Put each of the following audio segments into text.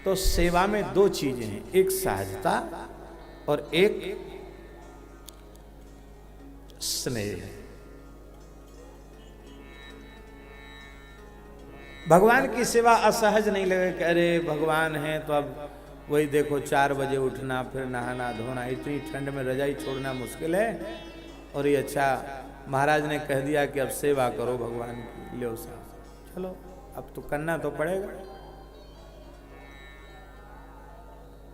तो सेवा में दो चीजें हैं, एक सहजता और एक स्नेह। भगवान की सेवा असहज नहीं लगे कि अरे भगवान है तो अब वही देखो 4 बजे उठना, फिर नहाना धोना, इतनी ठंड में रजाई छोड़ना मुश्किल है, और ये अच्छा महाराज ने कह दिया कि अब सेवा करो भगवान की, लो साहब चलो अब तो करना तो पड़ेगा।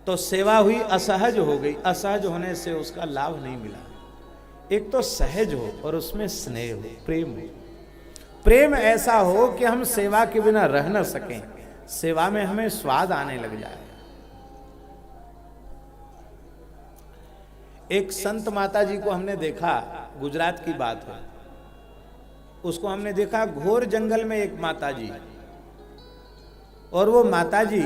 तो सेवा हुई असहज हो गई, असहज होने से उसका लाभ नहीं मिला। एक तो सहज हो और उसमें स्नेह हो, प्रेम हो। प्रेम ऐसा हो कि हम सेवा के बिना रह न सकें, सेवा में हमें स्वाद आने लग जाए। एक संत माता जी को हमने देखा, गुजरात की बात है, उसको हमने देखा घोर जंगल में एक माता जी, और वो माता जी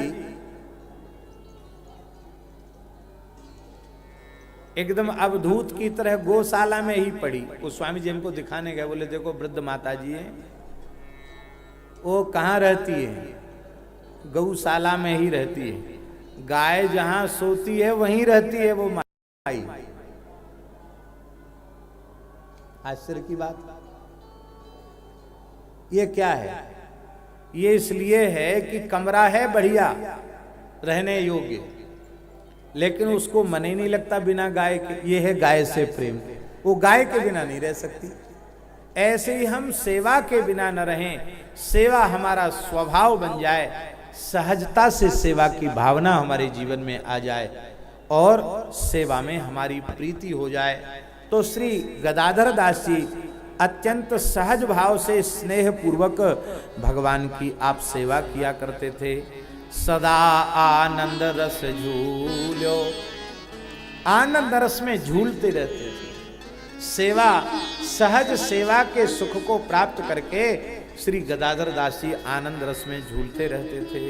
एकदम अवधूत की तरह गौशाला में ही पड़ी। उस स्वामी जी हमको दिखाने गए, बोले देखो वृद्ध माता जी है, वो कहाँ रहती है, गौशाला में ही रहती है, गाय जहां सोती है वहीं रहती है वो माई। आश्चर्य की बात। ये क्या है? ये इसलिए है कि कमरा है बढ़िया रहने योग्य, लेकिन उसको मन ही नहीं लगता बिना गाय के। ये है गाय से प्रेम, वो गाय के बिना नहीं रह सकती। ऐसे ही हम सेवा के बिना न रहें, सेवा हमारा स्वभाव बन जाए, सहजता से सेवा की भावना हमारे जीवन में आ जाए और सेवा में हमारी प्रीति हो जाए। तो श्री गदाधर दास जी अत्यंत सहज भाव से स्नेह पूर्वक भगवान की आप सेवा किया करते थे। सदा आनंद रस झूलो, आनंद रस में झूलते रहते थे। सेवा, सहज सेवा के सुख को प्राप्त करके श्री गदाधर दास जी आनंद रस में झूलते रहते थे।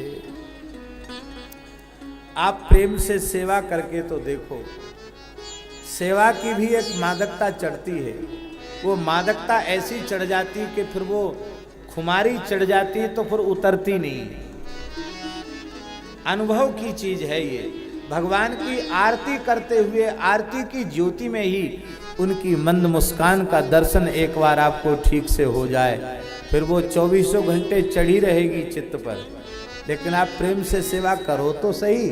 आप प्रेम से सेवा करके तो देखो, सेवा की भी एक मादकता चढ़ती है। वो मादकता ऐसी चढ़ जाती कि फिर वो खुमारी चढ़ जाती तो फिर उतरती नहीं। अनुभव की चीज है ये। भगवान की आरती करते हुए आरती की ज्योति में ही उनकी मंद मुस्कान का दर्शन एक बार आपको ठीक से हो जाए, फिर वो 24 घंटे चढ़ी रहेगी चित्त पर। लेकिन आप प्रेम से सेवा करो तो सही।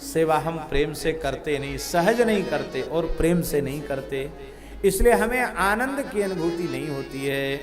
सेवा हम प्रेम से करते नहीं, सहज नहीं करते और प्रेम से नहीं करते, इसलिए हमें आनंद की अनुभूति नहीं होती है।